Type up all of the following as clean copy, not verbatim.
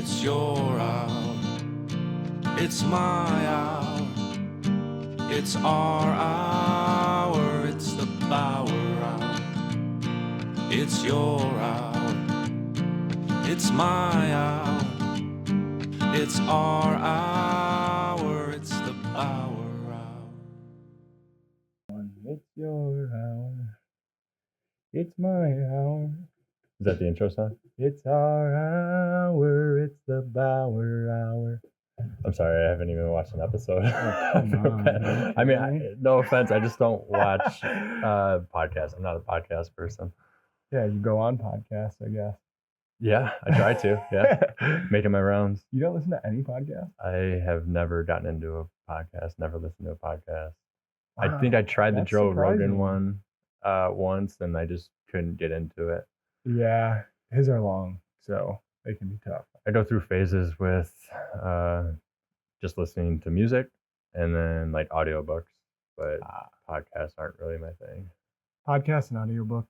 It's your hour. It's my hour. It's our hour. It's the Bauer Hour. It's your hour. It's my hour. It's our hour. It's the Bauer Hour. It's your hour. It's my hour. Is that the intro song? It's our hour. It's the Bauer Hour. I'm sorry, I haven't even watched an episode. come on, I mean, really? no offense, I just don't watch podcasts. I'm not a podcast person. Yeah, you go on podcasts, I guess. Yeah, I try to. Yeah, making my rounds. You don't listen to any podcast? I have never gotten into a podcast. Never listened to a podcast. I Wow, think I tried the that's Joe Rogan surprising. one once, and I just couldn't get into it. Yeah, his are long, so they can be tough. I go through phases with just listening to music and then like audiobooks, but podcasts aren't really my thing. Podcasts and audiobooks,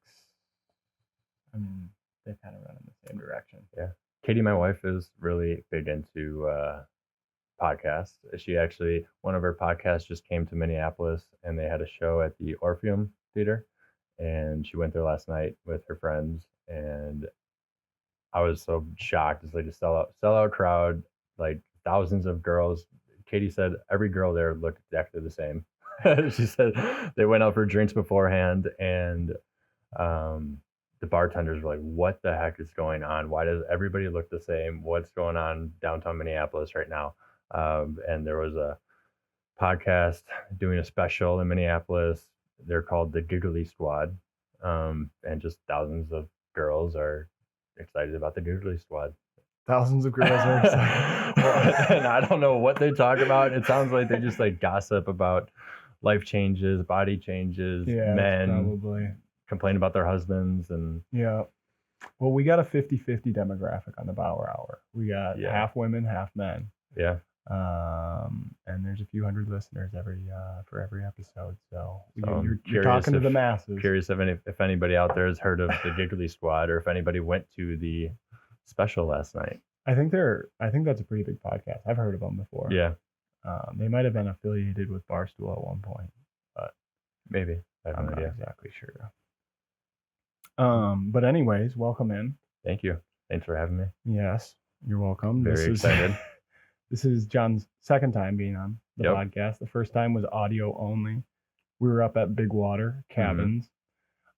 I mean, they kind of run in the same direction. Yeah. Katie, my wife, is really big into podcasts. She actually, one of her podcasts just came to Minneapolis and they had a show at the Orpheum Theater. And she went there last night with her friends. And I was so shocked. It's like a sellout crowd, like thousands of girls. Katie said every girl there looked exactly the same. She said they went out for drinks beforehand and the bartenders were like, what the heck is going on? Why does everybody look the same? What's going on downtown Minneapolis right now? And there was a podcast doing a special in Minneapolis. They're called the Giggly Squad. And just thousands of girls are excited about the Giggly Squad. Thousands of girls are excited. And I don't know what they talk about. It sounds like they just like gossip about life changes, body changes, men probably complain about their husbands. And yeah. Well, we got a 50-50 demographic on the Bauer Hour. We got half women, half men. Yeah. And there's a few hundred listeners for every episode. So you're curious talking to the masses. Curious if anybody out there has heard of the Giggly Squad or if anybody went to the special last night. I think that's a pretty big podcast. I've heard of them before. Yeah. They might have been affiliated with Barstool at one point, but maybe. I'm not exactly sure. But anyways, welcome in. Thank you. Thanks for having me. Yes, you're welcome. Very excited. This is John's second time being on the podcast. The first time was audio only. We were up at Big Water Cabins,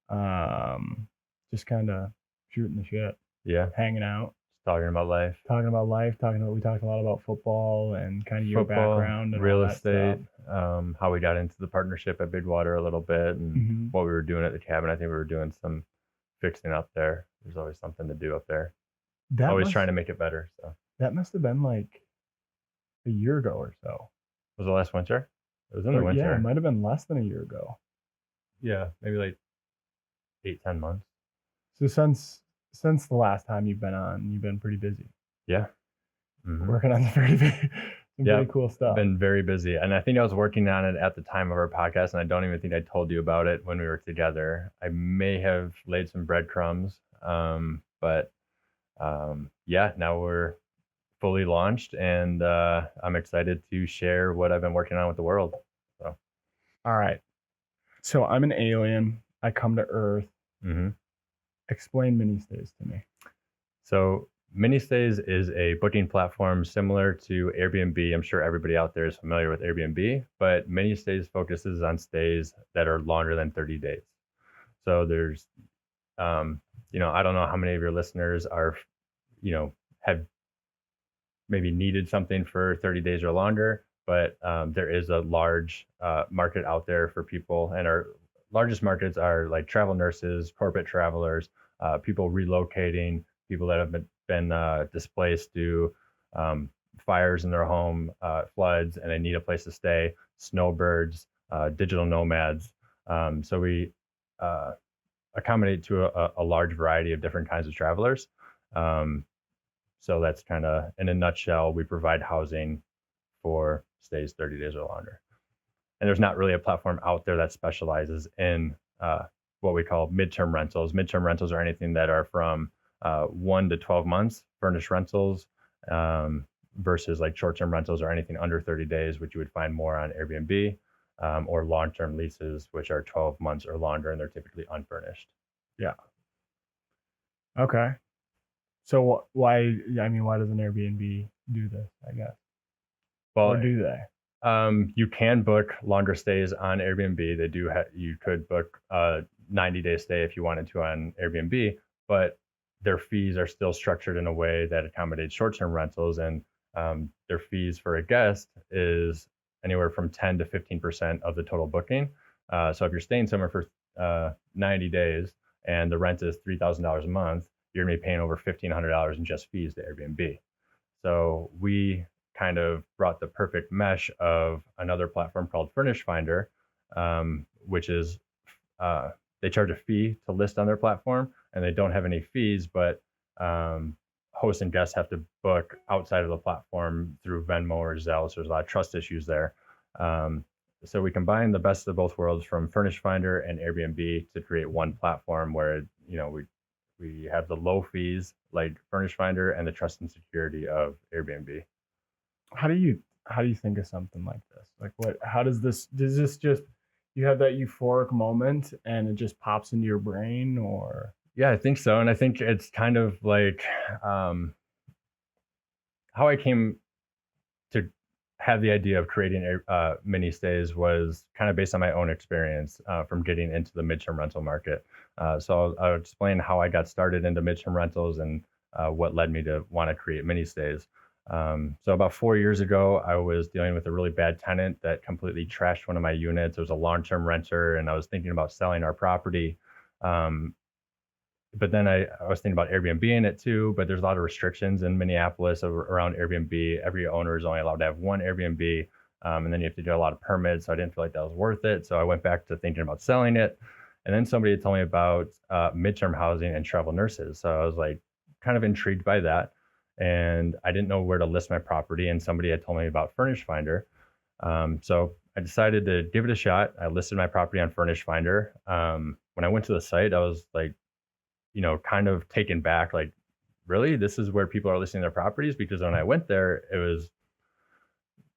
just kind of shooting the shit. Yeah. Hanging out. Talking about life. We talked a lot about football and kind of your background and real all that estate, stuff. how we got into the partnership at Big Water a little bit and what we were doing at the cabin. I think we were doing some fixing up there. There's always something to do up there. Always trying to make it better. So that must have been like a year ago or so. Was it last winter? It was in the winter. Yeah, it might have been less than a year ago. Yeah, maybe like 8-10 months. So since the last time you've been on, you've been pretty busy. Yeah. Working on some pretty cool stuff. Been very busy. And I think I was working on it at the time of our podcast, and I don't even think I told you about it when we were together. I may have laid some breadcrumbs, but now we're fully launched, and I'm excited to share what I've been working on with the world. So, all right. So I'm an alien. I come to Earth. Explain MiniStays to me. So MiniStays is a booking platform similar to Airbnb. I'm sure everybody out there is familiar with Airbnb, but MiniStays focuses on stays that are longer than 30 days. So there's, I don't know how many of your listeners are, have maybe needed something for 30 days or longer, but there is a large market out there for people, and our largest markets are like travel nurses, corporate travelers, people relocating, people that have been displaced due fires in their home, floods, and they need a place to stay, snowbirds, digital nomads. So we accommodate to a large variety of different kinds of travelers. So that's kind of, in a nutshell, we provide housing for stays 30 days or longer. And there's not really a platform out there that specializes in what we call midterm rentals. Midterm rentals are anything that are from 1 to 12 months, furnished rentals, versus like short-term rentals or anything under 30 days, which you would find more on Airbnb, or long-term leases, which are 12 months or longer, and they're typically unfurnished. Yeah. Okay. So why? I mean, why doesn't Airbnb do this? I guess. Well, or do they? You can book longer stays on Airbnb. They do. You could book a 90-day stay if you wanted to on Airbnb, but their fees are still structured in a way that accommodates short-term rentals, and their fees for a guest is anywhere from 10 to 15% of the total booking. So if you're staying somewhere for 90 days and the rent is $3,000 a month, you're going to be paying over $1,500 in just fees to Airbnb. So we kind of brought the perfect mesh of another platform called Furnish Finder, which is they charge a fee to list on their platform, and they don't have any fees, but hosts and guests have to book outside of the platform through Venmo or Zelle. So there's a lot of trust issues there. So we combine the best of both worlds from Furnish Finder and Airbnb to create one platform where we have the low fees like Furnish Finder and the trust and security of Airbnb. How do you think of something like this? Like how does this just, you have that euphoric moment and it just pops into your brain, or? Yeah, I think so. And I think it's kind of like how I came to have the idea of creating MiniStays was kind of based on my own experience from getting into the midterm rental market. So I'll explain how I got started into midterm rentals and what led me to want to create MiniStays. So about 4 years ago, I was dealing with a really bad tenant that completely trashed one of my units. It was a long-term renter, and I was thinking about selling our property. But then I was thinking about Airbnb in it too, but there's a lot of restrictions in Minneapolis around Airbnb. Every owner is only allowed to have one Airbnb, and then you have to do a lot of permits. So I didn't feel like that was worth it. So I went back to thinking about selling it. And then somebody told me about midterm housing and travel nurses. So I was like kind of intrigued by that. And I didn't know where to list my property. And somebody had told me about Furnish Finder. So I decided to give it a shot. I listed my property on Furnish Finder. When I went to the site, I was like, kind of taken back, like, really, this is where people are listing their properties? Because when I went there,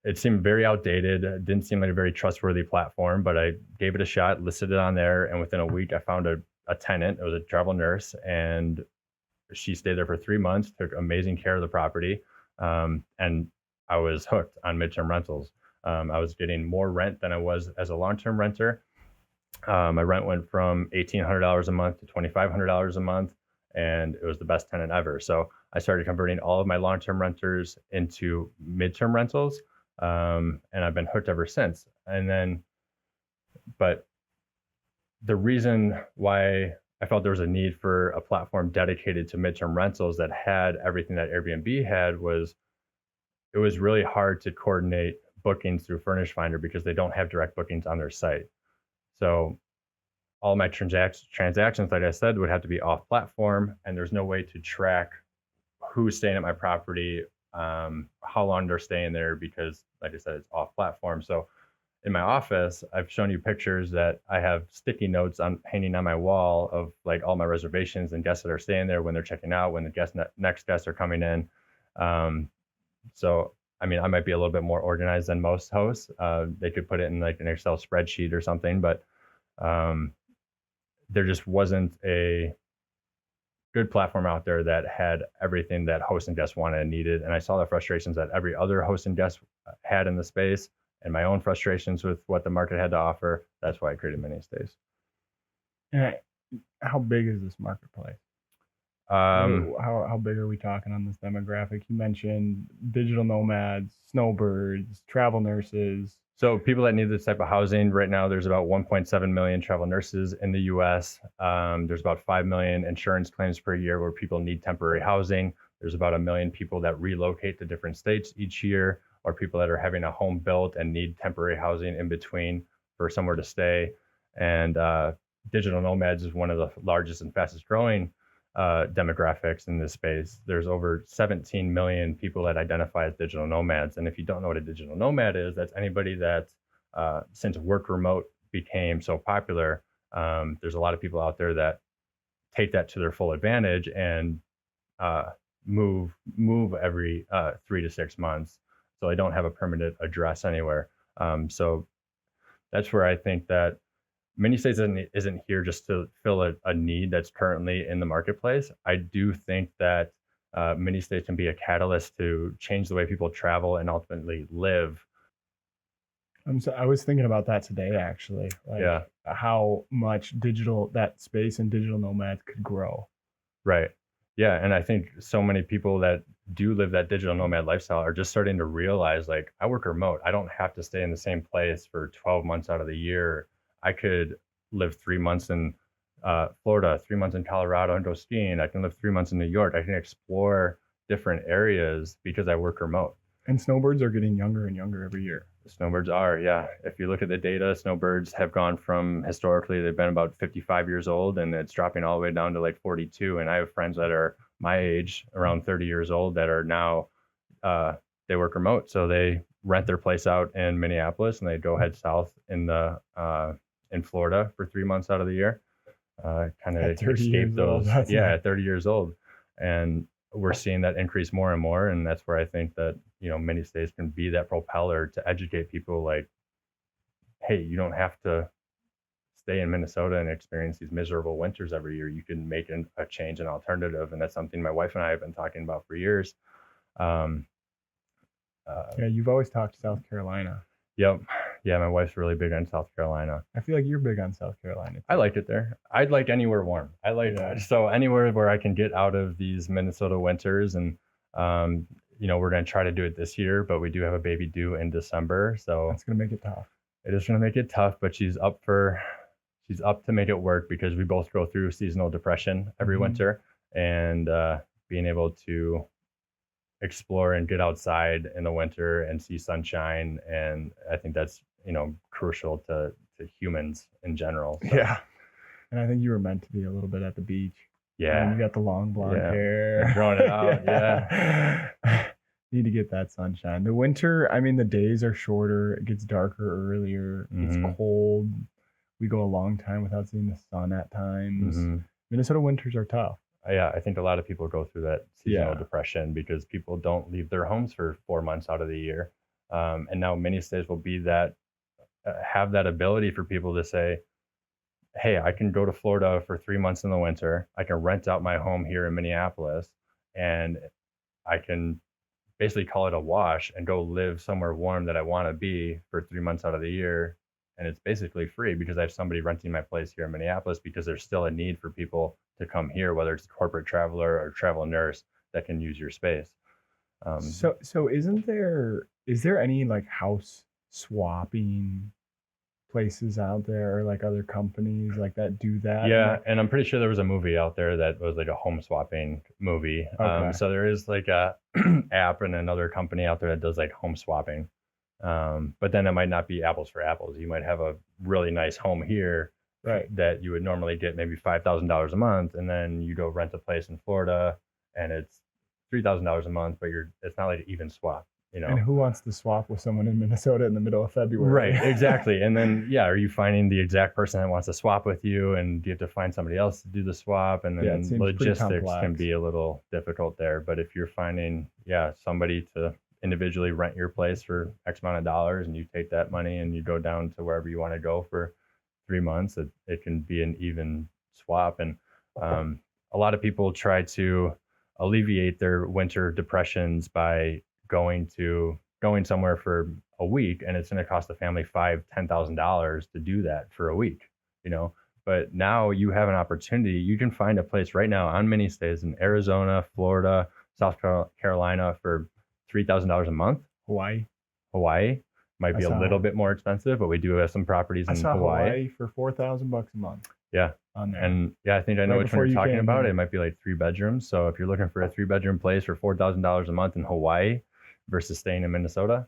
it seemed very outdated. It didn't seem like a very trustworthy platform, but I gave it a shot, listed it on there. And within a week, I found a tenant. It was a travel nurse, and she stayed there for 3 months, took amazing care of the property. And I was hooked on midterm rentals. I was getting more rent than I was as a long-term renter. My rent went from $1,800 a month to $2,500 a month, and it was the best tenant ever. So I started converting all of my long-term renters into midterm rentals, and I've been hooked ever since. But the reason why I felt there was a need for a platform dedicated to midterm rentals that had everything that Airbnb had was it was really hard to coordinate bookings through Furnish Finder because they don't have direct bookings on their site. So all my transactions, like I said, would have to be off platform, and there's no way to track who's staying at my property, how long they're staying there, because like I said, it's off platform. So in my office, I've shown you pictures that I have sticky notes hanging on my wall of like all my reservations and guests that are staying there, when they're checking out, when the next guests are coming in. So I mean, I might be a little bit more organized than most hosts. They could put it in like an Excel spreadsheet or something, but there just wasn't a good platform out there that had everything that hosts and guests wanted and needed. And I saw the frustrations that every other host and guest had in the space, and my own frustrations with what the market had to offer. That's why I created MiniStays. And how big is this marketplace? How big are we talking on this demographic? You mentioned digital nomads, snowbirds, travel nurses. So people that need this type of housing right now, there's about 1.7 million travel nurses in the US. There's about 5 million insurance claims per year where people need temporary housing. There's about 1 million people that relocate to different states each year, or people that are having a home built and need temporary housing in between for somewhere to stay. And digital nomads is one of the largest and fastest growing demographics in this space. There's over 17 million people that identify as digital nomads. And if you don't know what a digital nomad is, that's anybody that, since work remote became so popular, there's a lot of people out there that take that to their full advantage and move every 3 to 6 months, so I don't have a permanent address anywhere. So that's where I think that MiniStays isn't here just to fill a need that's currently in the marketplace. I do think that MiniStays can be a catalyst to change the way people travel and ultimately live. I was thinking about that today, actually. Like Yeah. how much that space and digital nomads could grow. Right. Yeah. And I think so many people that do live that digital nomad lifestyle are just starting to realize, like, I work remote. I don't have to stay in the same place for 12 months out of the year. I could live 3 months in Florida, 3 months in Colorado and go skiing. I can live 3 months in New York. I can explore different areas because I work remote. And snowbirds are getting younger and younger every year. Snowbirds are, yeah. If you look at the data, snowbirds have gone from, historically, they've been about 55 years old, and it's dropping all the way down to like 42. And I have friends that are my age, around 30 years old, that are now, they work remote. So they rent their place out in Minneapolis and they go head south in Florida for 3 months out of the year. Kind of escape those. Yeah, at 30 years old. And we're seeing that increase more and more. And that's where I think that, MiniStays can be that propeller to educate people, like, hey, you don't have to stay in Minnesota and experience these miserable winters every year. You can make a change, an alternative. And that's something my wife and I have been talking about for years. Yeah, you've always talked South Carolina. Yep. Yeah, my wife's really big on South Carolina. I feel like you're big on South Carolina too. I like it there. I'd like anywhere warm. So anywhere where I can get out of these Minnesota winters. And we're going to try to do it this year, but we do have a baby due in December, so it's going to make it tough. It is going to make it tough, but she's up to make it work, because we both go through seasonal depression every winter, and being able to explore and get outside in the winter and see sunshine, and I think that's crucial to humans in general. So. Yeah, and I think you were meant to be a little bit at the beach. Yeah, and you got the long blonde hair, and growing it out. Yeah. Need to get that sunshine. The winter, I mean, the days are shorter. It gets darker earlier. It's cold. We go a long time without seeing the sun at times. Minnesota winters are tough. Yeah, I think a lot of people go through that seasonal depression because people don't leave their homes for 4 months out of the year. And now MiniStays will be that, have that ability for people to say, hey, I can go to Florida for 3 months in the winter. I can rent out my home here in Minneapolis, and I can basically call it a wash and go live somewhere warm that I want to be for 3 months out of the year. And it's basically free because I have somebody renting my place here in Minneapolis, because there's still a need for people to come here, whether it's a corporate traveler or travel nurse that can use your space. So is there any like house swapping places out there, or like other companies like that do that? Yeah, and I'm pretty sure there was a movie out there that was like a home swapping movie. Okay. So there is like a app and another company out there that does like home swapping. But then it might not be apples for apples. You might have a really nice home here, right, that you would normally get maybe $5,000 a month, and then you go rent a place in Florida and it's $3,000 a month, but it's not like an even swap. And who wants to swap with someone in Minnesota in the middle of February? Right, exactly. And then, are you finding the exact person that wants to swap with you, and do you have to find somebody else to do the swap? And then logistics can be a little difficult there. But if you're finding, somebody to individually rent your place for X amount of dollars, and you take that money and you go down to wherever you want to go for 3 months, it can be an even swap. And a lot of people try to alleviate their winter depressions by going somewhere for a week, and it's going to cost the family $5,000-$10,000 to do that for a week, but now you have an opportunity. You can find a place right now on MiniStays in Arizona, Florida, South Carolina for $3,000 a month. Hawaii might be a little bit more expensive, but we do have some properties in Hawaii for $4,000 a month. Yeah. On there. And I think I know which one you're talking about. It might be like 3 bedrooms. So if you're looking for a 3-bedroom place for $4,000 a month in Hawaii versus staying in Minnesota,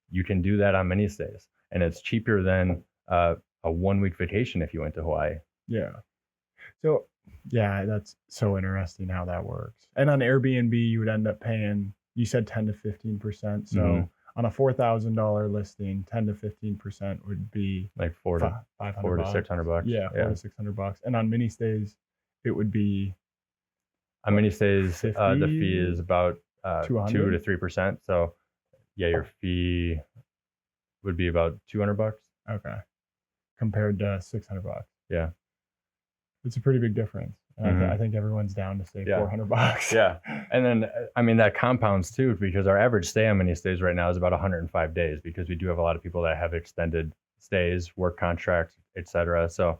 you can do that on MiniStays, and it's cheaper than a 1-week vacation if you went to Hawaii. Yeah. So that's so interesting how that works. And on Airbnb, you would end up paying, you said 10 to 15%. So on a $4,000 listing, 10 to 15% would be like $400 to $600. Yeah, $400 to $600. And on MiniStays, it would be On Minnestays, the 50? fee is about 2 200? to 3%. So yeah, your fee would be about $200. Okay. Compared to $600. Yeah. It's a pretty big difference. And Mhm. I think everyone's down to save Yeah. $400. Yeah. And then, I mean, that compounds too, because our average stay on Minnestays right now is about 105 days, because we do have a lot of people that have extended stays, work contracts, etc. So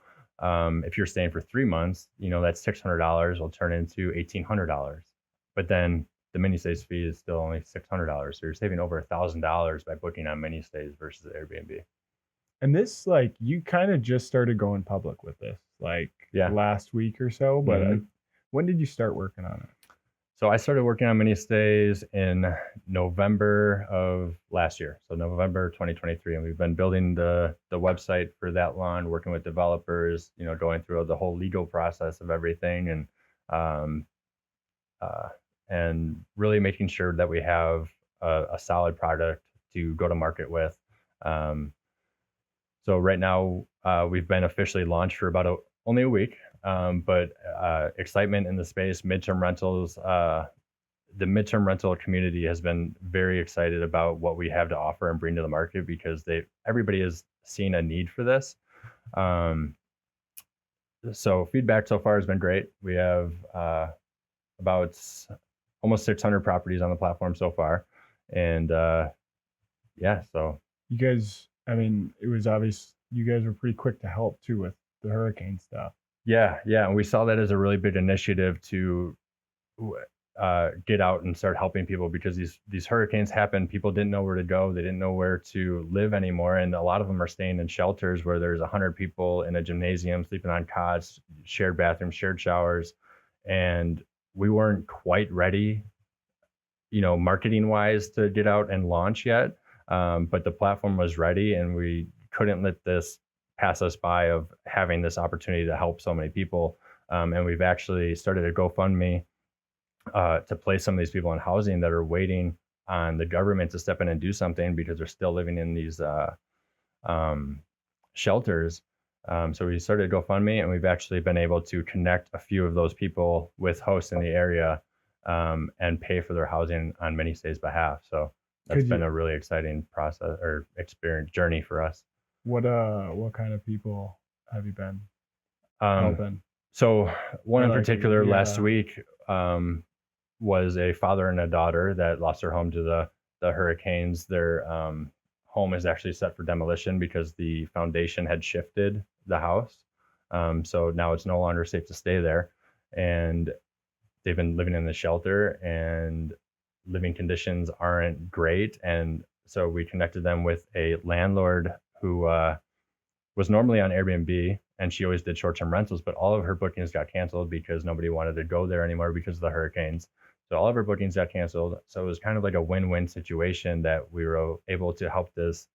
if you're staying for 3 months, that $600 will turn into $1,800. But then the Minnestays fee is still only $600. So you're saving over $1,000 by booking on Minnestays versus Airbnb. And this, like, you kind of just started going public with this, like, Yeah. last week or so. But Mhm. when did you start working on it? So I started working on Minnestays in November of last year, so November 2023, and we've been building the website for that launch, working with developers, going through the whole legal process of everything, um, and really making sure that we have a solid product to go to market with. So right now we've been officially launched for about only a week. But excitement in the space, midterm rentals, the midterm rental community has been very excited about what we have to offer and bring to the market, because everybody has seen a need for this. So feedback so far has been great. We have about almost 600 properties on the platform so far, and yeah, so You guys, I mean, it was obvious you guys were pretty quick to help too with the hurricane stuff. yeah, and we saw that as a really big initiative to get out and start helping people, because these hurricanes happen. People didn't know where to go. They didn't know where to live anymore, and a lot of them are staying in shelters where there's 100 people in a gymnasium sleeping on cots, shared bathrooms, shared showers, and we weren't quite ready, marketing wise, to get out and launch yet. But the platform was ready, and we couldn't let this pass us by of having this opportunity to help so many people. And we've actually started a GoFundMe to place some of these people in housing that are waiting on the government to step in and do something, because they're still living in these shelters. So we started GoFundMe, and we've actually been able to connect a few of those people with hosts in the area and pay for their housing on Minnestays' behalf. So that's been a really exciting process or experience journey for us. What kind of people have you been helping? So one in Like, particular last yeah. week was a father and a daughter that lost their home to the hurricanes. Their home is actually set for demolition because the foundation had shifted the house. So now it's no longer safe to stay there. And they've been living in the shelter, and living conditions aren't great. And so we connected them with a landlord who was normally on Airbnb, and she always did short-term rentals, but all of her bookings got canceled because nobody wanted to go there anymore because of the hurricanes. So all of her bookings got canceled. So it was kind of like a win-win situation that we were able to help this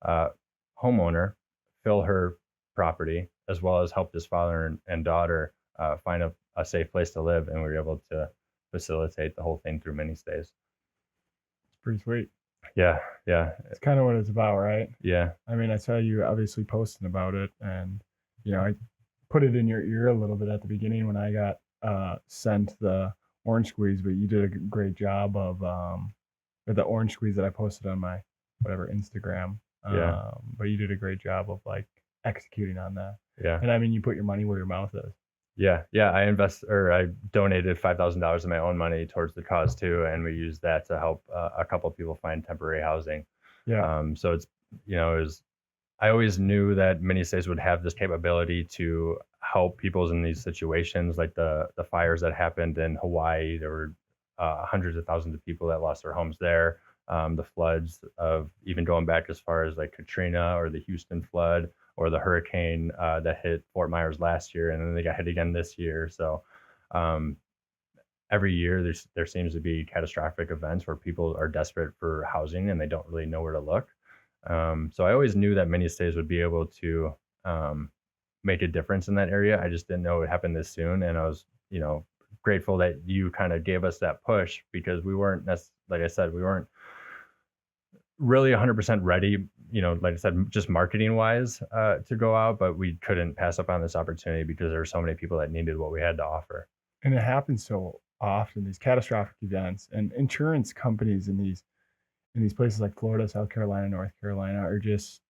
homeowner fill her property, as well as help this father and daughter find a safe place to live. And we were able to facilitate the whole thing through Minnestays. It's pretty sweet. Yeah. It's kind of what it's about, right? Yeah. I mean, I saw you obviously posting about it, and I put it in your ear a little bit at the beginning when I got sent the orange squeeze, but you did a great job of the orange squeeze that I posted on my Instagram. Yeah. But you did a great job of like executing on that. Yeah. And I mean, you put your money where your mouth is. Yeah. I donated $5,000 of my own money towards the cause too, and we used that to help a couple of people find temporary housing. Yeah. So it's I always knew that Minnestays would have this capability to help people in these situations, like the fires that happened in Hawaii. There were hundreds of thousands of people that lost their homes there. The floods of even going back as far as like Katrina or the Houston flood, or the hurricane that hit Fort Myers last year, and then they got hit again this year. So every year there seems to be catastrophic events where people are desperate for housing and they don't really know where to look. So I always knew that Minnestays would be able to make a difference in that area. I just didn't know it would happen this soon, and I was grateful that you kind of gave us that push, because we weren't like I said, we weren't really 100% ready, like I said, just marketing wise to go out, but we couldn't pass up on this opportunity because there were so many people that needed what we had to offer. And it happened so often, these catastrophic events, and insurance companies in these places like Florida, South Carolina, North Carolina are just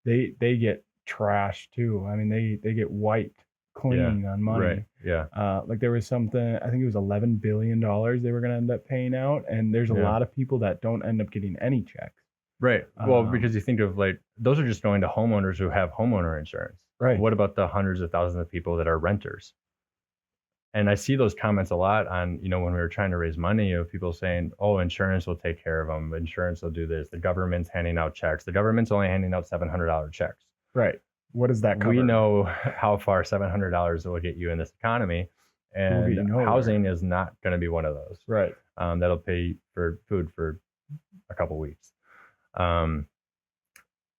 they get trashed too. I mean, they get wiped Yeah. clean on Right. money. Yeah. Like there was something, I think it was $11 billion they were going to end up paying out, and there's a Yeah. lot of people that don't end up getting any checks. Right. Well, because you think of like those are just going to homeowners who have homeowner insurance. Right. What about the hundreds of thousands of people that are renters? And I see those comments a lot on, when we were trying to raise money of people saying, oh, insurance will take care of them. Insurance will do this. The government's handing out checks. The government's only handing out $700 checks. Right. What does that cover? We know how far $700 will get you in this economy. And housing is not going to be one of those. Right. That'll pay for food for a couple weeks.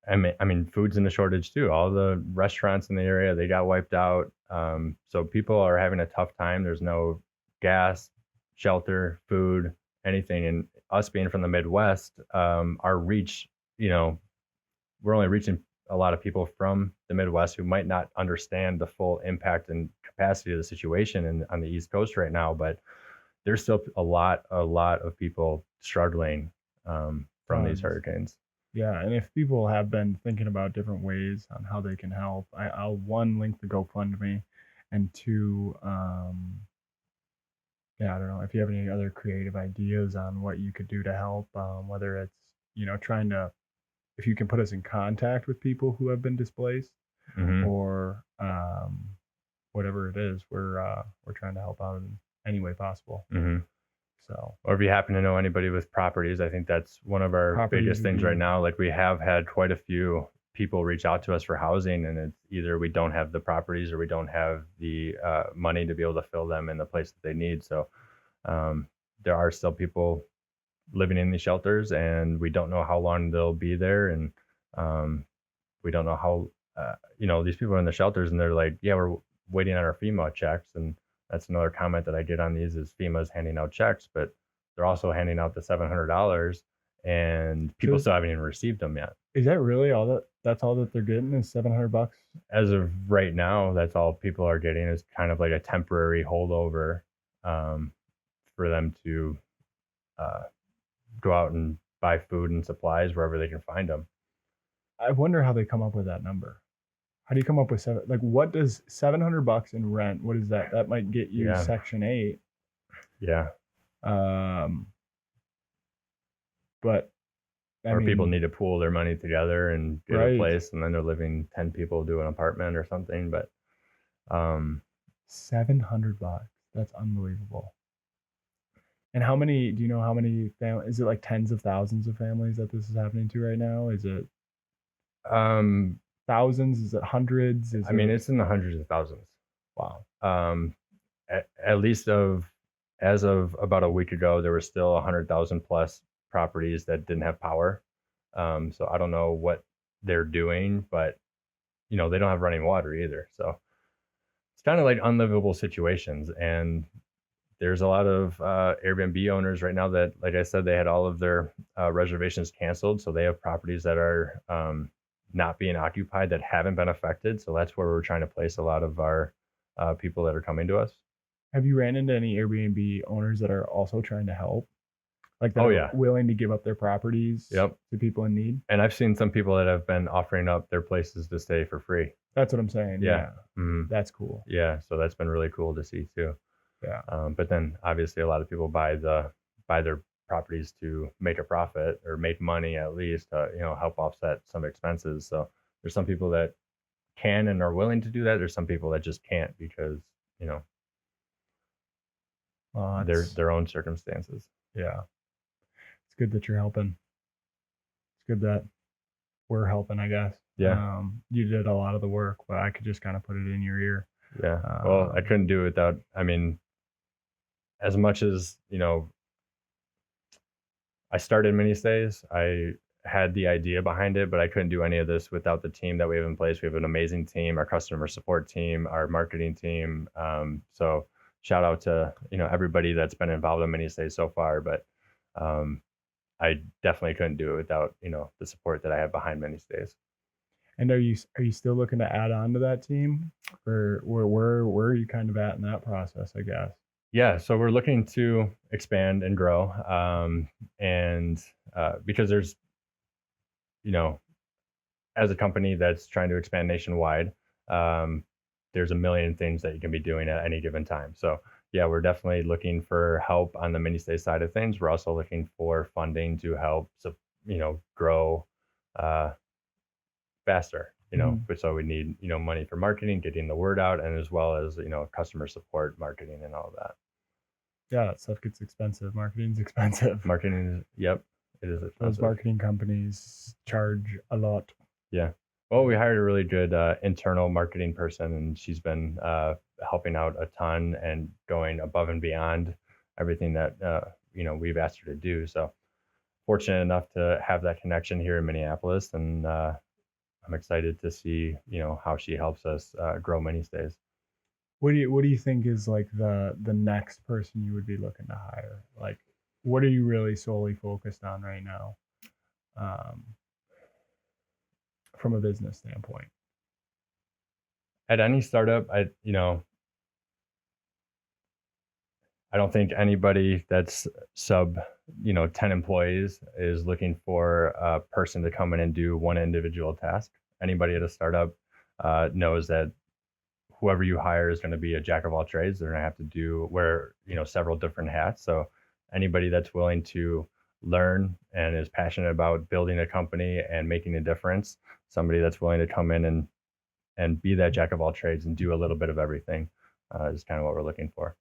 I mean, food's in a shortage too. All the restaurants in the area, they got wiped out. So people are having a tough time. There's no gas, shelter, food, anything. And us being from the Midwest, our reach, we're only reaching a lot of people from the Midwest who might not understand the full impact and capacity of the situation on the East Coast right now. But there's still a lot of people struggling from these hurricanes. Yeah, and if people have been thinking about different ways on how they can help, I'll one, link the GoFundMe, and two, I don't know if you have any other creative ideas on what you could do to help, whether it's trying to, if you can put us in contact with people who have been displaced, or whatever it is, we're trying to help out in any way possible. So, or if you happen to know anybody with properties, I think that's one of our biggest things right now. Like we have had quite a few people reach out to us for housing, and it's either we don't have the properties or we don't have the money to be able to fill them in the place that they need. So there are still people living in these shelters, and we don't know how long they'll be there. And we don't know how, these people are in the shelters and they're like, yeah, we're waiting on our FEMA checks. And that's another comment that I get on these is FEMA's handing out checks, but they're also handing out the $700, and people still haven't even received them yet. Is that really all that's all that they're getting is $700? As of right now, that's all people are getting is kind of like a temporary holdover for them to go out and buy food and supplies wherever they can find them. I wonder how they come up with that number. How do you come up with what does $700 in rent? What is that? That might get you Section 8. Yeah. But people need to pool their money together and get a place, and then they're living 10 people to an apartment or something. But $700. That's unbelievable. And do you know how many families? Is it like tens of thousands of families that this is happening to right now? Is it thousands? Is it hundreds? It's in the hundreds of thousands. Wow. At least as of about a week ago, there were still 100,000 plus properties that didn't have power. So I don't know what they're doing, but they don't have running water either. So it's kind of like unlivable situations. And there's a lot of Airbnb owners right now that, like I said, they had all of their reservations canceled. So they have properties that are not being occupied that haven't been affected. So that's where we're trying to place a lot of our people that are coming to us. Have you ran into any Airbnb owners that are also trying to help? Like that are willing to give up their properties to people in need? And I've seen some people that have been offering up their places to stay for free. That's what I'm saying. Yeah. Mm-hmm. That's cool. Yeah. So that's been really cool to see too. Yeah. But then obviously a lot of people buy their properties to make a profit or make money at least, help offset some expenses. So there's some people that can and are willing to do that. There's some people that just can't because, their own circumstances. Yeah. It's good that you're helping. It's good that we're helping, I guess. Yeah. You did a lot of the work, but I could just kind of put it in your ear. Yeah. Well, I couldn't do it without, as much as, I started MiniStays, I had the idea behind it, but I couldn't do any of this without the team that we have in place. We have an amazing team, our customer support team, our marketing team. So shout out to, everybody that's been involved in MiniStays so far, but I definitely couldn't do it without, the support that I have behind MiniStays. And are you still looking to add on to that team, or where are you kind of at in that process, I guess? Yeah, so we're looking to expand and grow, and because there's, you know, as a company that's trying to expand nationwide, um, there's a million things that you can be doing at any given time. So yeah, we're definitely looking for help on the mini stay side of things. We're also looking for funding to help, grow uh, faster. But so we need money for marketing, getting the word out, and as well as customer support, marketing, and all of that. Yeah, that stuff gets expensive. Marketing's expensive. Marketing, yep, it is expensive. Those marketing companies charge a lot. Yeah. Well, we hired a really good internal marketing person, and she's been helping out a ton and going above and beyond everything that we've asked her to do. So fortunate enough to have that connection here in Minneapolis, and I'm excited to see how she helps us grow MiniStays. What do you think is like the next person you would be looking to hire? Like, what are you really solely focused on right now, from a business standpoint? At any startup, I don't think anybody that's sub 10 employees is looking for a person to come in and do one individual task. Anybody at a startup knows that whoever you hire is going to be a jack of all trades. They're going to have to wear several different hats. So anybody that's willing to learn and is passionate about building a company and making a difference, somebody that's willing to come in and be that jack of all trades and do a little bit of everything is kind of what we're looking for.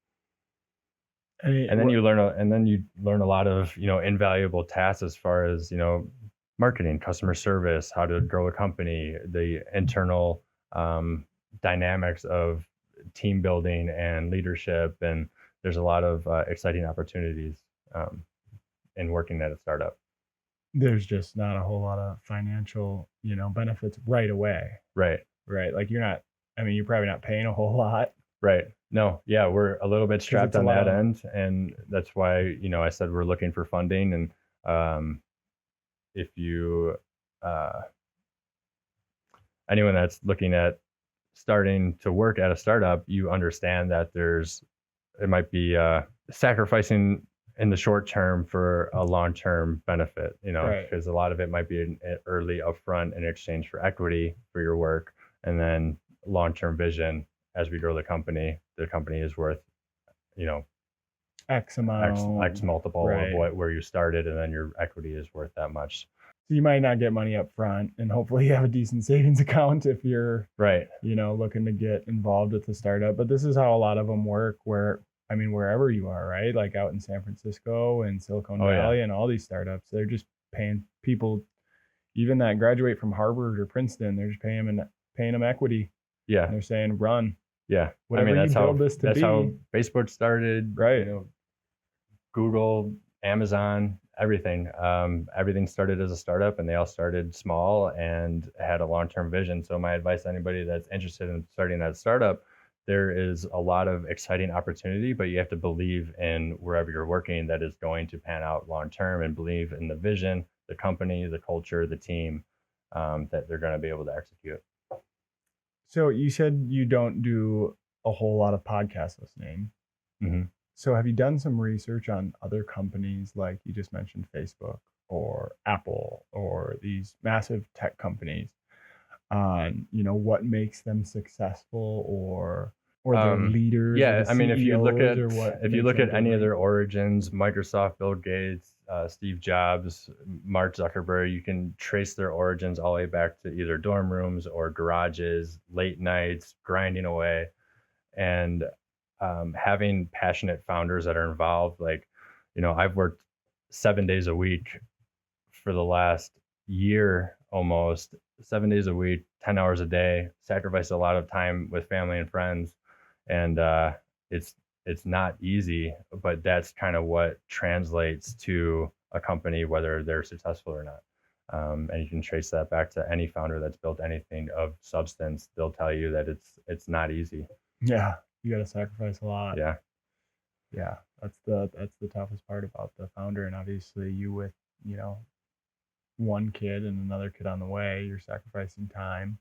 And then you learn a lot of invaluable tasks as far as marketing, customer service, how to grow a company, the internal dynamics of team building and leadership, and there's a lot of exciting opportunities in working at a startup. There's just not a whole lot of financial benefits right away. Right. Like you're probably not paying a whole lot. Right. No, yeah, we're a little bit strapped on that end, and that's why I said we're looking for funding. And if you anyone that's looking at starting to work at a startup, you understand that it might be sacrificing in the short term for a long-term benefit, because a lot of it might be an early upfront in exchange for equity for your work, and then long-term vision. As we grow the company is worth, X amount, X multiple of where you started, and then your equity is worth that much. So you might not get money up front, and hopefully you have a decent savings account if you're looking to get involved with the startup. But this is how a lot of them work, wherever you are, right? Like out in San Francisco and Silicon Valley and all these startups, they're just paying people, even that graduate from Harvard or Princeton, they're just paying them equity. Yeah. And they're saying, run. Yeah. Whatever that's you build this to that's be. how Facebook started. Right. Google, Amazon, everything. Everything started as a startup, and they all started small and had a long-term vision. So my advice to anybody that's interested in starting that startup, there is a lot of exciting opportunity, but you have to believe in wherever you're working that is going to pan out long-term, and believe in the vision, the company, the culture, the team, that they're going to be able to execute. So you said you don't do a whole lot of podcast listening. Mm-hmm. So have you done some research on other companies, like you just mentioned Facebook or Apple or these massive tech companies, on what makes them successful or their leaders? Yeah, or the if you look at any of their their origins, Microsoft, Bill Gates, Steve Jobs, Mark Zuckerberg, you can trace their origins all the way back to either dorm rooms or garages, late nights, grinding away, and having passionate founders that are involved. Like, I've worked 7 days a week for the last year, almost 7 days a week, 10 hours a day, sacrificed a lot of time with family and friends. And it's not easy, but that's kind of what translates to a company, whether they're successful or not. And you can trace that back to any founder that's built anything of substance. They'll tell you that it's not easy. Yeah, you got to sacrifice a lot. Yeah. That's the toughest part about the founder. And obviously, you with one kid and another kid on the way, you're sacrificing time.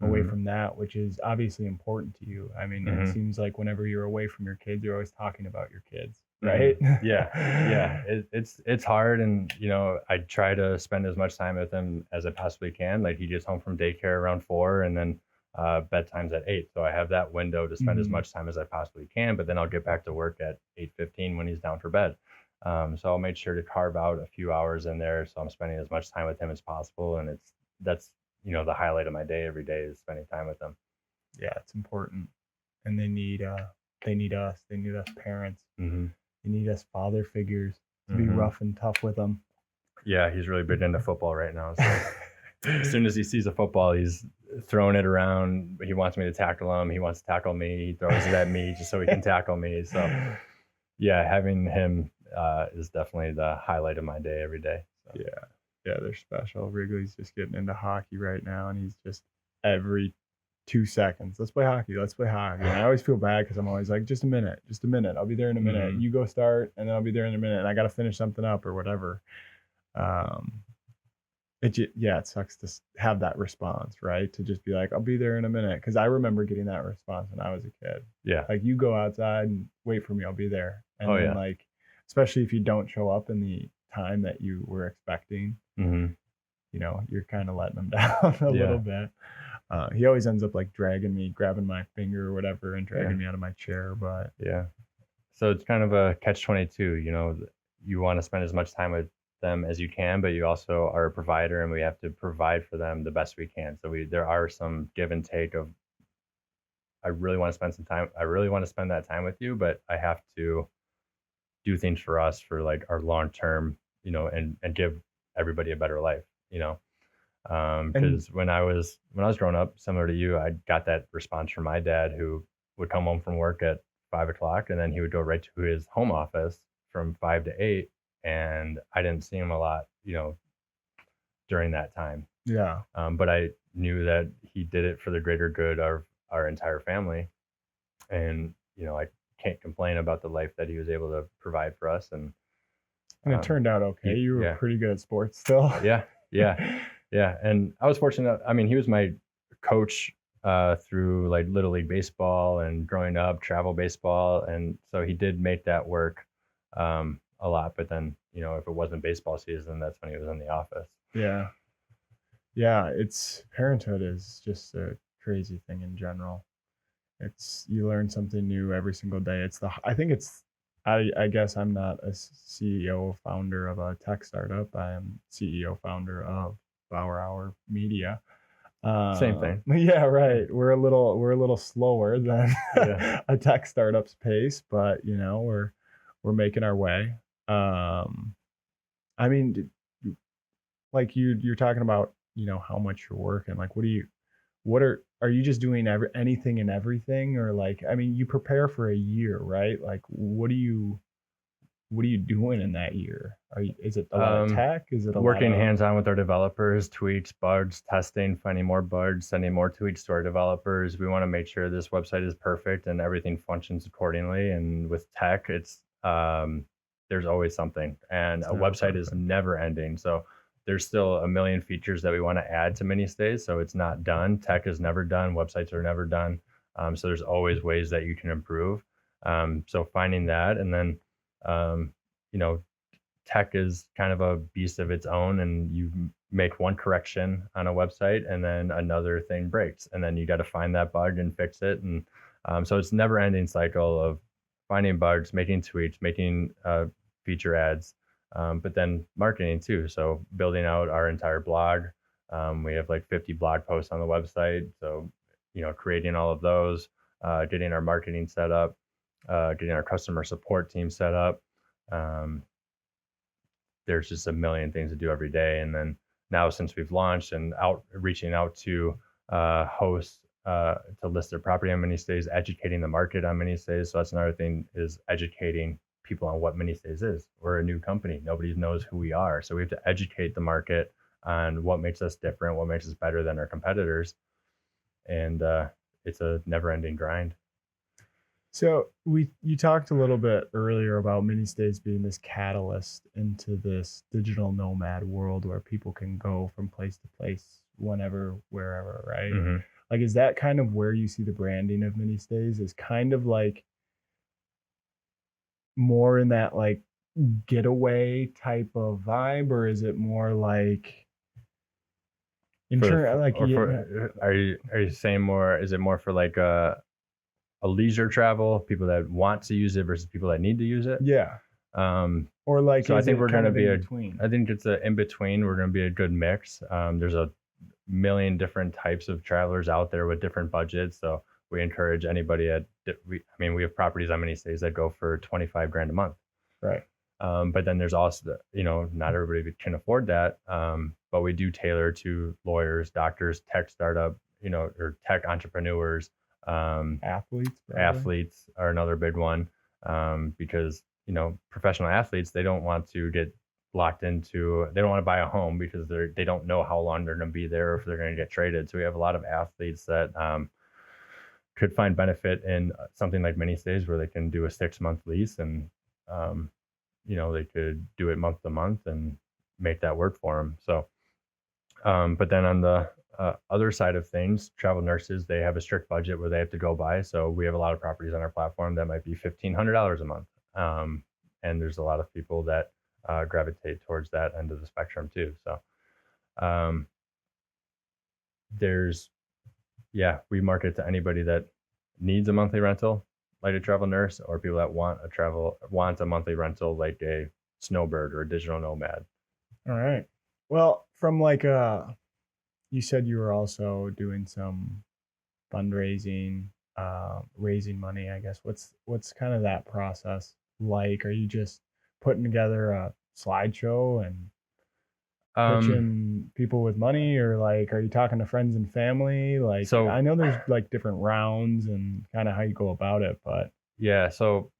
away Mhm. from that, which is obviously important to you. I mean, it Mhm. seems like whenever you're away from your kids, you're always talking about your kids, right? Mhm. Yeah. It's hard, and I try to spend as much time with him as I possibly can. Like, he gets home from daycare around 4, and then bedtime's at 8. So I have that window to spend as Mhm. much time as I possibly can. But then I'll get back to work at 8:15 when he's down for bed. So I'll make sure to carve out a few hours in there, so I'm spending as much time with him as possible. And that's the highlight of my day every day is spending time with him. Yeah, it's important. And they need us. They need us parents. Hmm. They need us father figures to be Hmm. rough and tough with them. Yeah, he's really big into football right now. So as soon as he sees a football, he's throwing it around. He wants me to tackle him. He wants to tackle me. He throws it at me just so he can tackle me. So yeah, having him is definitely the highlight of my day every day. So. Yeah, they're special. Wrigley's just getting into hockey right now, and he's just every 2 seconds, let's play hockey, let's play hockey. And I always feel bad because I'm always like, just a minute, I'll be there in a minute. Mhm. You go start, and then I'll be there in a minute, and I got to finish something up or whatever. It sucks to have that response, right? To just be like, I'll be there in a minute, because I remember getting that response when I was a kid. Yeah. Like, you go outside and wait for me, I'll be there. And Oh, then yeah. like, especially if you don't show up in the time that you were expecting, Hmm. you're kind of letting them down a little bit. He always ends up like dragging me, grabbing my finger or whatever, and dragging me out of my chair. But Yeah. So it's kind of a catch-22. You want to spend as much time with them as you can, but you also are a provider, and we have to provide for them the best we can. So there are some give and take of, I really want to spend some time. I really want to spend that time with you, but I have to do things for us, for like our long term, and give everybody a better life. Because when I was growing up, similar to you, I got that response from my dad, who would come home from work at 5 o'clock, and then he would go right to his home office from 5 to 8, and I didn't see him a lot, during that time. yeah, But I knew that he did it for the greater good of our entire family, and I can't complain about the life that he was able to provide for us. And it turned out okay. You were yeah. pretty good at sports still. Yeah. And I was fortunate. I mean, he was my coach through like Little League baseball and growing up, travel baseball, and so he did make that work a lot. But then, if it wasn't baseball season, that's when he was in the office. Yeah, it's parenthood is just a crazy thing in general. You learn something new every single day. I guess I'm not a CEO founder of a tech startup. I am CEO founder of Bauer Hour Media. Same thing. Yeah, right. We're a little slower than a tech startup's pace, but we're making our way. I mean, like you're talking about, how much you're working. Like, are you just doing anything and everything, or like, I mean, you prepare for a year, right? Like, what are you doing in that year? Is it a lot of tech? Is it working hands-on with our developers, tweaks, bugs, testing, finding more bugs, sending more tweaks to our developers? We want to make sure this website is perfect and everything functions accordingly. And with tech, it's there's always something, and a website is never ending. So there's still a million features that we want to add to MiniStays. So it's not done. Tech is never done. Websites are never done. So there's always ways that you can improve. So finding that, and then tech is kind of a beast of its own, and you make one correction on a website and then another thing breaks, and then you got to find that bug and fix it. And so it's never ending cycle of finding bugs, making tweaks, making feature ads, but then marketing too. So building out our entire blog. We have like 50 blog posts on the website. So, creating all of those, getting our marketing set up, getting our customer support team set up. There's just a million things to do every day. And then now, since we've launched and reaching out to hosts to list their property on MiniStays, educating the market on MiniStays. So that's another thing, is educating people on what MiniStays is. We're a new company. Nobody knows who we are. So we have to educate the market on what makes us different, what makes us better than our competitors. And it's a never-ending grind. So you talked a little bit earlier about MiniStays being this catalyst into this digital nomad world where people can go from place to place whenever, wherever, right? Mm-hmm. Like, is that kind of where you see the branding of MiniStays? Is kind of like more in that like getaway type of vibe, or is it more like are you saying more? Is it more for like a leisure travel, people that want to use it versus people that need to use it? Yeah. Or like, so I think we're going to be between? I think it's a in between. We're going to be a good mix. There's a million different types of travelers out there with different budgets. So we encourage anybody we have properties on MiniStays that go for 25 grand a month. Right. But then there's also, not everybody can afford that. But we do tailor to lawyers, doctors, tech startup, or tech entrepreneurs. Athletes are another big one, because, professional athletes, they don't want to get locked into, they don't want to buy a home because they don't know how long they're going to be there or if they're going to get traded. So we have a lot of athletes that could find benefit in something like MiniStays where they can do a 6-month lease and, they could do it month to month and make that work for them. So, but then on the other side of things, travel nurses, they have a strict budget where they have to go by. So we have a lot of properties on our platform that might be $1,500 a month. And there's a lot of people that gravitate towards that end of the spectrum too. So we market to anybody that needs a monthly rental, like a travel nurse, or people that want a monthly rental, like a Snowbird or a digital nomad. All right. Well, from like you said you were also doing some fundraising, raising money, I guess. What's kind of that process like? Are you just putting together a slideshow and pitching people with money, or like, are you talking to friends and family? Like, so I know there's like different rounds and kind of how you go about it, but yeah. So,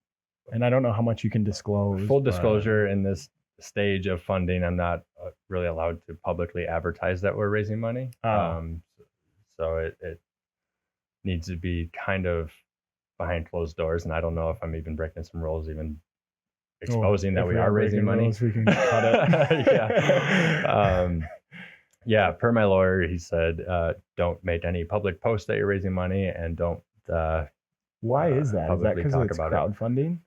and I don't know how much you can disclose. Full disclosure, in this stage of funding, I'm not really allowed to publicly advertise that we're raising money. So it needs to be kind of behind closed doors, and I don't know if I'm even breaking some rules, even exposing that we are raising money. Rules, we can cut it. Yeah. Per my lawyer, he said, don't make any public posts that you're raising money, and don't. Why is that? Is that because it's crowdfunding?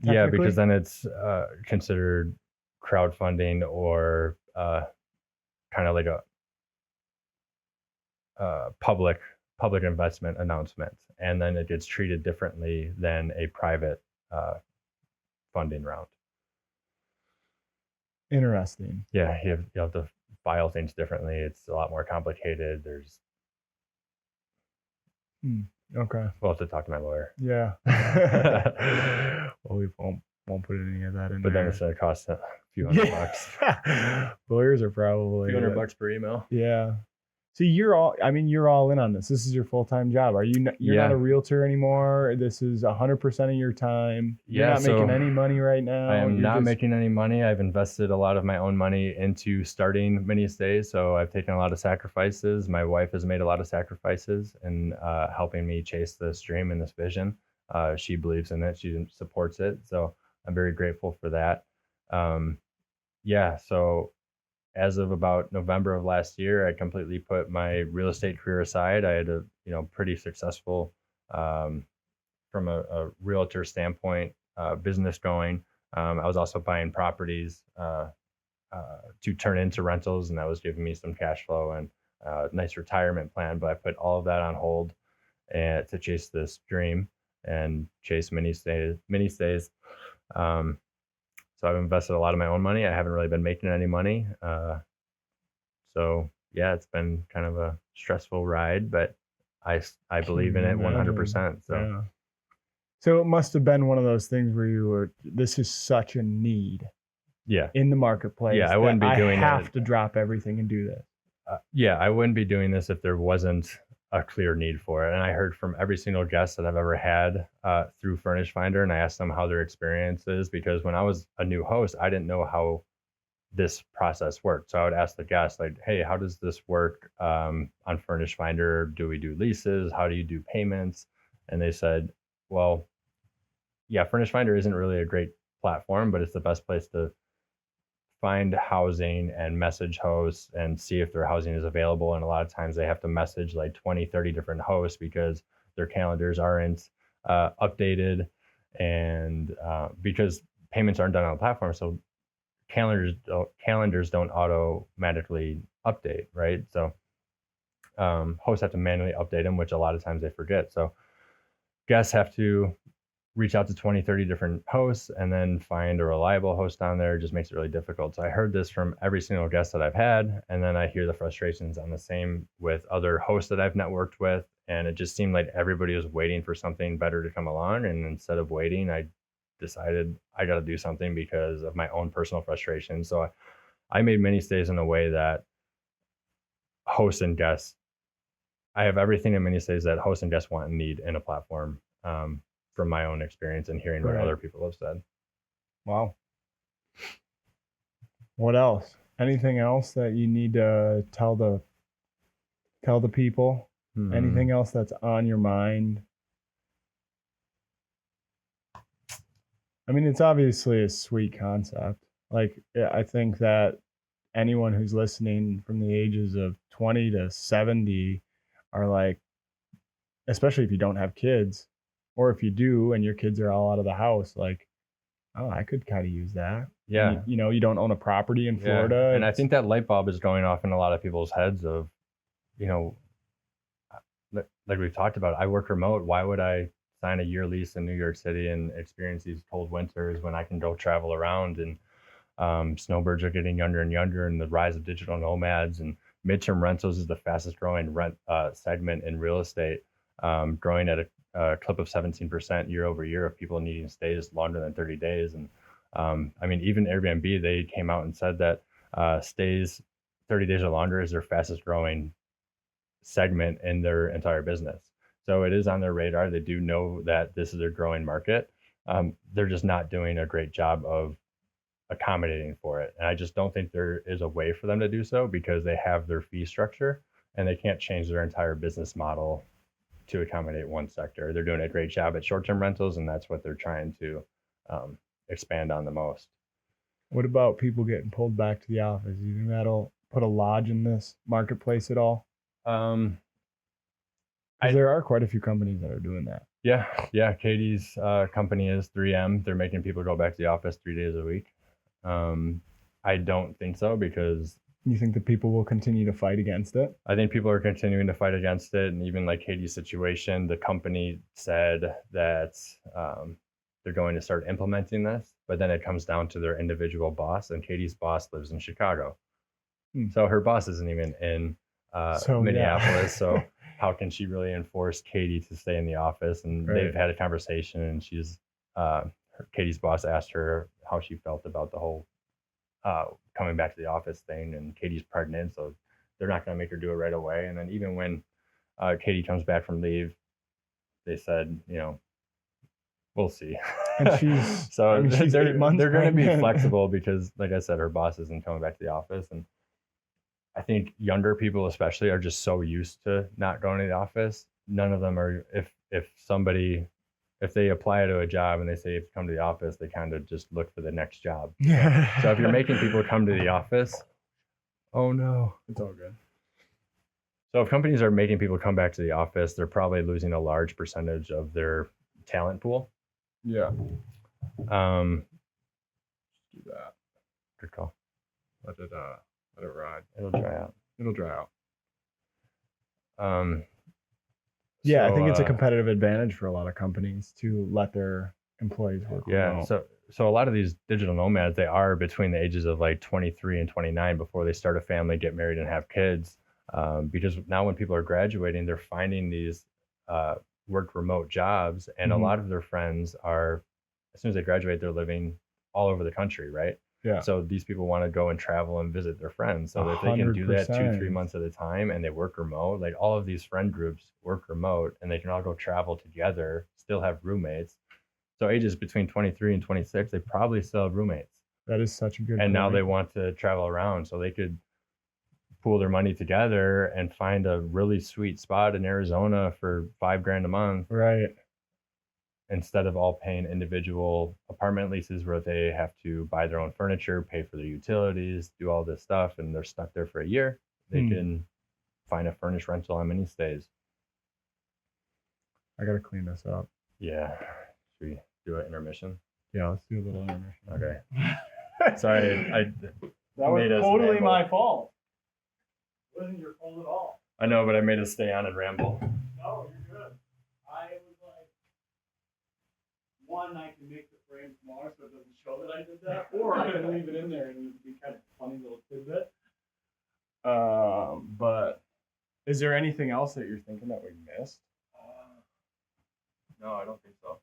Yeah, because then it's considered crowdfunding or kind of like a public investment announcement, and then it gets treated differently than a private funding round. Interesting. Yeah, you have to file things differently. It's a lot more complicated. There's okay. We'll have to talk to my lawyer. Yeah. Well, we won't put any of that in. But then it's gonna cost a few $100. Lawyers are probably a few $100 per email. Yeah. So you're all in on this. This is your full-time job. Are you you're not a realtor anymore? This is 100% of your time. You're not making any money right now. I am not making any money. I've invested a lot of my own money into starting MiniStays. So I've taken a lot of sacrifices. My wife has made a lot of sacrifices in helping me chase this dream and this vision. She believes in it. She supports it. So I'm very grateful for that. So as of about November of last year, I completely put my real estate career aside. I had a pretty successful, from a realtor standpoint, business going. I was also buying properties to turn into rentals, and that was giving me some cash flow and a nice retirement plan. But I put all of that on hold to chase this dream and chase MiniStays. So I've invested a lot of my own money. I haven't really been making any money. So yeah, it's been kind of a stressful ride, but I believe in it 100%. So it must have been one of those things where this is such a need. Yeah. In the marketplace. Yeah, I wouldn't be doing it. I have to drop everything and do this. I wouldn't be doing this if there wasn't a clear need for it. And I heard from every single guest that I've ever had through Furnish Finder, and I asked them how their experience is, because when I was a new host, I didn't know how this process worked. So I would ask the guests, like, hey, how does this work on Furnish Finder? Do we do leases? How do you do payments? And they said, well, yeah, Furnish Finder isn't really a great platform, but it's the best place to find housing and message hosts and see if their housing is available. And a lot of times they have to message like 20, 30 different hosts because their calendars aren't updated, and because payments aren't done on the platform. So calendars don't automatically update, right? So hosts have to manually update them, which a lot of times they forget. So guests have to reach out to 20, 30 different hosts and then find a reliable host on there. It just makes it really difficult. So I heard this from every single guest that I've had, and then I hear the frustrations on the same with other hosts that I've networked with. And it just seemed like everybody was waiting for something better to come along. And instead of waiting, I decided I got to do something because of my own personal frustration. So I made MiniStays in a way that hosts and guests, I have everything in MiniStays that hosts and guests want and need in a platform, from my own experience and hearing what other people have said. Wow. What else? Anything else that you need to tell the people? Anything else that's on your mind? I mean, it's obviously a sweet concept. Like, I think that anyone who's listening from the ages of 20 to 70 are like, especially if you don't have kids, or if you do and your kids are all out of the house, like, oh, I could kind of use that. Yeah. You don't own a property in Florida. And I think that light bulb is going off in a lot of people's heads of, like we've talked about, I work remote. Why would I sign a year lease in New York City and experience these cold winters when I can go travel around? And snowbirds are getting younger and younger, and the rise of digital nomads, and midterm rentals is the fastest growing segment in real estate, growing at a clip of 17% year over year of people needing stays longer than 30 days. And I mean, even Airbnb, they came out and said that stays 30 days or longer is their fastest growing segment in their entire business. So it is on their radar. They do know that this is a growing market. They're just not doing a great job of accommodating for it. And I just don't think there is a way for them to do so because they have their fee structure and they can't change their entire business model to accommodate one sector. They're doing a great job at short-term rentals, and that's what they're trying to expand on the most. What about people getting pulled back to the office? Do you think that'll put a lodge in this marketplace at all? There are quite a few companies that are doing that. Yeah. Katie's company is 3M. They're making people go back to the office 3 days a week. I don't think so, because you think that people will continue to fight against it? I think people are continuing to fight against it. And even like Katie's situation, the company said that they're going to start implementing this, but then it comes down to their individual boss, and Katie's boss lives in Chicago. So her boss isn't even in Minneapolis. So how can she really enforce Katie to stay in the office? And they've had a conversation, and Katie's boss asked her how she felt about the whole coming back to the office thing, and Katie's pregnant, so they're not going to make her do it right away. And then even when Katie comes back from leave, they said, we'll see. And she's she's 8 months they're going to be pregnant. flexible because, like I said, her boss isn't coming back to the office. And I think younger people especially are just so used to not going to the office. None of them are, if they apply to a job and they say, if you come to the office, they kind of just look for the next job. So if you're making people come to the office, oh no, It's all good. So if companies are making people come back to the office, they're probably losing a large percentage of their talent pool. Yeah. Do that. Good call. Let it ride. It'll dry out. It'll dry out. I think it's a competitive advantage for a lot of companies to let their employees work remote. So a lot of these digital nomads, they are between the ages of like 23 and 29 before they start a family, get married, and have kids. Because now when people are graduating, they're finding these work remote jobs, and a lot of their friends are, as soon as they graduate, they're living all over the country, right? Yeah. So these people want to go and travel and visit their friends. So if they can do that 2-3 months at a time, and they work remote, like all of these friend groups work remote, and they can all go travel together, still have roommates. So ages between 23 and 26, they probably still have roommates. That is such a good And point. now they want to travel around, so they could pool their money together and find a really sweet spot in Arizona for $5,000 a month. Right. instead of all paying individual apartment leases where they have to buy their own furniture, pay for their utilities, do all this stuff, and they're stuck there for a year, they can find a furnished rental on MiniStays. I gotta clean this up. Yeah. Should we do an intermission? Yeah, let's do a little intermission. Okay. Sorry, that was made us totally ramble. my fault. It wasn't your fault at all. I know, but I made us stay on and ramble. No, you're good. I was like, one, I can make the frame smaller so it doesn't show that I did that, or I can leave it in there and it would be kind of a funny little tidbit. But is there anything else that you're thinking that we missed? No, I don't think so.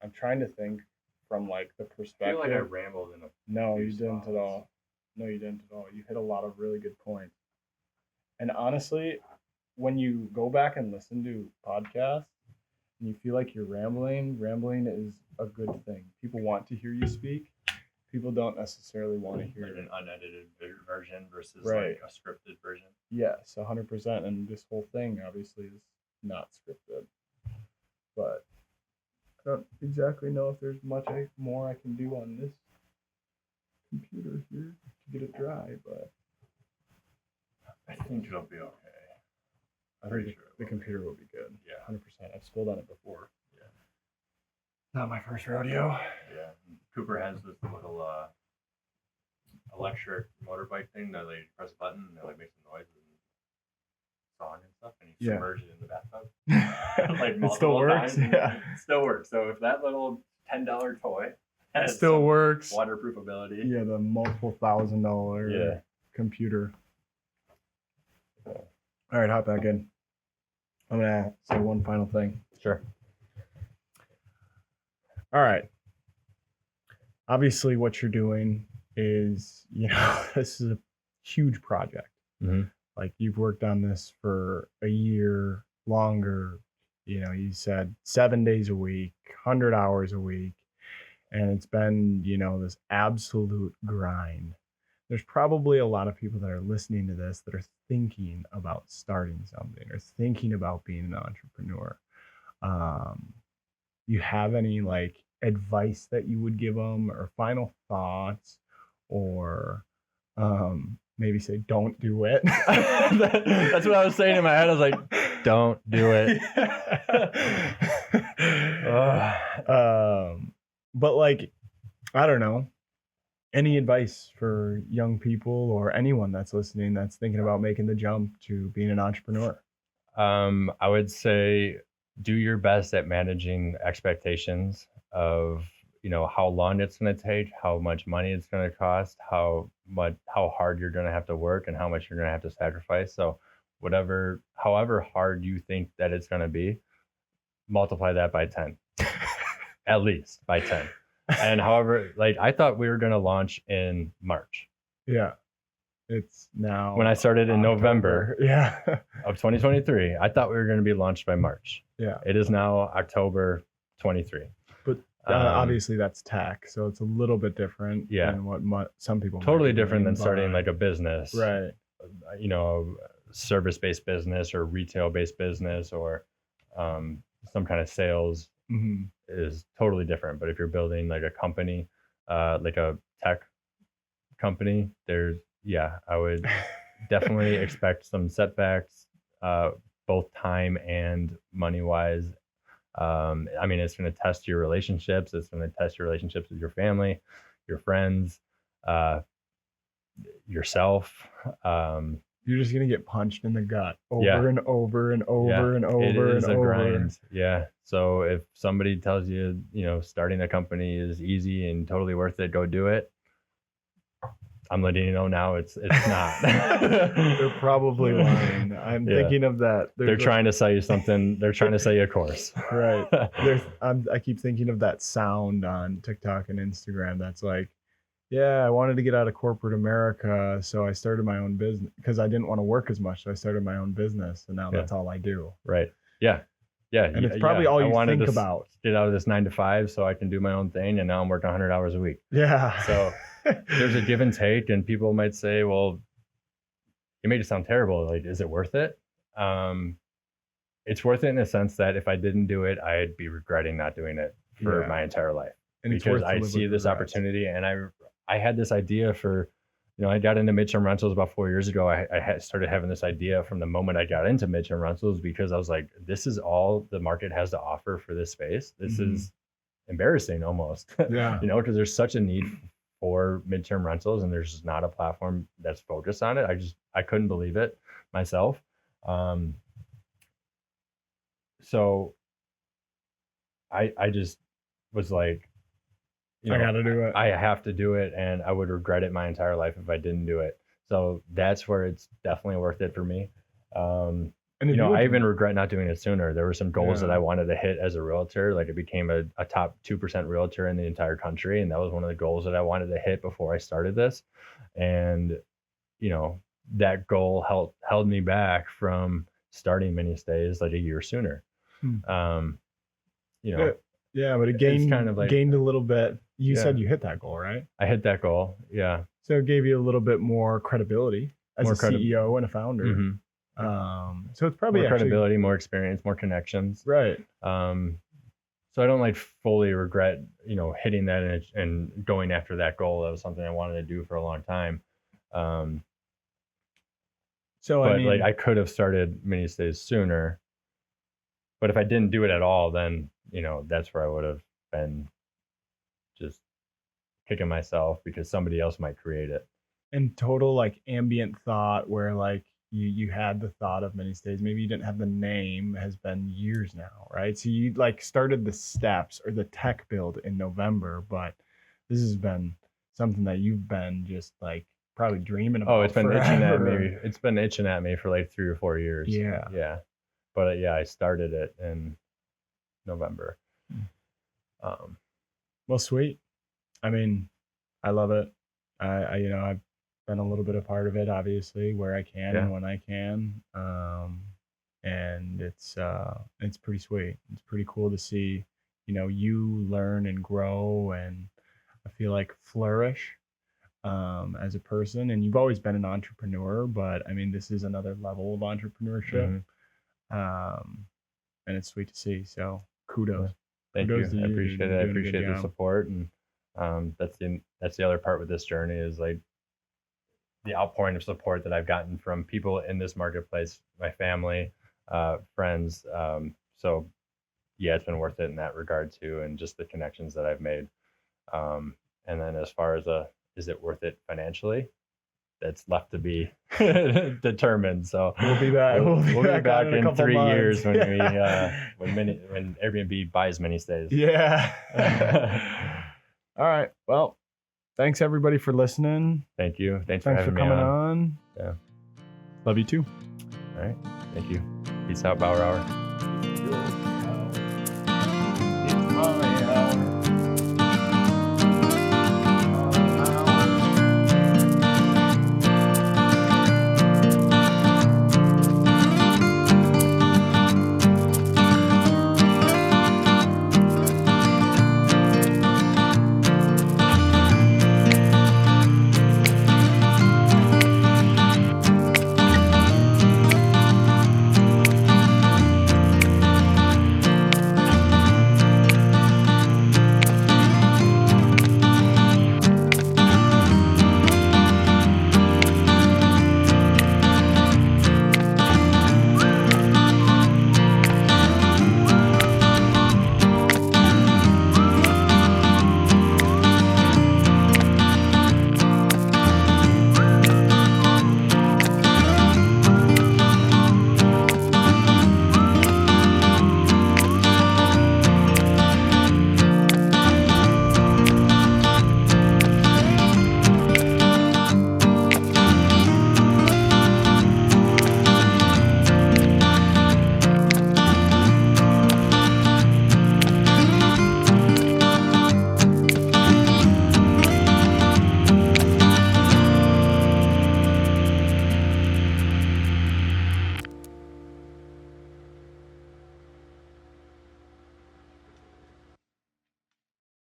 I'm trying to think from like the I perspective. feel like I rambled in a No, few you didn't spots. at all. No, you didn't at all. You hit a lot of really good points. And honestly, when you go back and listen to podcasts and you feel like you're rambling is a good thing. People want to hear you speak. People don't necessarily want to hear like an unedited version versus Right. like a scripted version. Yes, 100%. And this whole thing obviously is not scripted. But I don't exactly know if there's much more I can do on this computer here to get it dry, but I think it'll be okay. I Pretty think sure it the will computer will be good. Yeah. 100%. I've spilled on it before. Yeah. Not my first rodeo. Yeah. Cooper has this little electric motorbike thing that like press a button and it like makes a noise and song and stuff, and you Yeah. submerge it in the bathtub. Like It still multiple works. times. Yeah. It still works. So if that little $10 toy It has still some works. waterproof ability. Yeah, the multiple $1,000 Yeah. computer. All right, hop back in. I'm going to say one final thing. Sure. All right. Obviously, what you're doing is, this is a huge project. Mhm. Like you've worked on this for a year longer. You said 7 days a week, 100 hours a week. And it's been, this absolute grind. There's probably a lot of people that are listening to this that are thinking about starting something or thinking about being an entrepreneur. You have any like advice that you would give them or final thoughts or maybe say don't do it? That's what I was saying in my head. I was like, don't do it. But like, I don't know, any advice for young people or anyone that's listening that's thinking about making the jump to being an entrepreneur? I would say do your best at managing expectations of how long it's going to take, how much money it's going to cost, how hard you're going to have to work, and how much you're going to have to sacrifice. So however hard you think that it's going to be, multiply that by 10. At least by 10. And however, like I thought we were going to launch in March. Yeah. It's now When I started in October. November Yeah. of 2023, I thought we were going to be launched by March. Yeah. It is now October 23. But obviously that's tech, so it's a little bit different Yeah. than what some people might Totally be different than doing, starting but- like a business. right. Service-based business or retail-based business or some kind of sales Hmm. is totally different. But if you're building like a company, like a tech company, I would definitely expect some setbacks, both time and money-wise. It's going to test your relationships. It's going to test your relationships with your family, your friends, yourself. You're just gonna get punched in the gut over Yeah. and over and over and over It is and a over. grind. Yeah. So if somebody tells you, starting a company is easy and totally worth it, go do it. I'm letting you know now it's not. They're probably lying. I'm Yeah. thinking of that. They're trying to sell you something. They're trying to sell you a course. Right. I keep thinking of that sound on TikTok and Instagram that's like, yeah, I wanted to get out of corporate America, so I started my own business because I didn't want to work as much. So I started my own business, and now that's all I do. Right. Yeah. Yeah. And it's probably all I you wanted think to about. Get out of this 9 to 5 so I can do my own thing, and now I'm working 100 hours a week. Yeah. So there's a give and take, and people might say, well, you made it sound terrible. Like, is it worth it? it's worth it in a sense that if I didn't do it, I'd be regretting not doing it for my entire life. And it's because worth to I live see with this regrets. opportunity, and I had this idea for, I got into midterm rentals about 4 years ago. I had started having this idea from the moment I got into midterm rentals, because I was like, this is all the market has to offer for this space. This is embarrassing almost, Yeah. because there's such a need for midterm rentals, and there's just not a platform that's focused on it. I couldn't believe it myself. So I just was like, I gotta do it. I have to do it, and I would regret it my entire life if I didn't do it. So that's where it's definitely worth it for me. And if I even regret not doing it sooner. There were some goals that Yeah. I wanted to hit as a realtor. Like, I became a top 2% realtor in the entire country, and that was one of the goals that I wanted to hit before I started this. And that goal held me back from starting MiniStays like a year sooner. Yeah, but it gained kind of like, gained a little bit. You Yeah. said you hit that goal, right? I hit that goal. Yeah. So it gave you a little bit more credibility as More a CEO and a founder. Mhm. So it's probably More actually credibility, more experience, more connections. right. So I don't like fully regret, hitting that and going after that goal. That was something I wanted to do for a long time. So But I mean, like, I could have started MiniStays sooner. But if I didn't do it at all, then that's where I would have been just kicking myself because somebody else might create it. in total like ambient thought where like you had the thought of MiniStays, maybe you didn't have the name, has been years now, right? So you like started the steps or the tech build in November, but this has been something that you've been just like probably dreaming about. Oh, it's been itching at forever. me. It's been itching at me for like 3 or 4 years. Yeah. Yeah. But I started it in November. Well, sweet. I mean, I love it. I've been a little bit a part of it, obviously, where I can and when I can. And it's pretty sweet. It's pretty cool to see, you learn and grow, and I feel like flourish as a person. And you've always been an entrepreneur, but I mean, this is another level of entrepreneurship. And it's sweet to see. So kudos. Thank Kudos to you. I you, appreciate dude. it. I You're doing a good appreciate the job. support, and that's the other part with this journey is like the outpouring of support that I've gotten from people in this marketplace, my family, friends. So yeah, it's been worth it in that regard too, and just the connections that I've made. And then as far as is it worth it financially? That's left to be determined. So We'll be back. We'll be on back in a in couple 3 months. years when when Airbnb buys MiniStays. Yeah. All right. Well, thanks everybody for listening. Thank you. Thanks for Thanks for having me coming on. on. Yeah. Love you too. All right. Thank you. Peace out, Bauer Hour.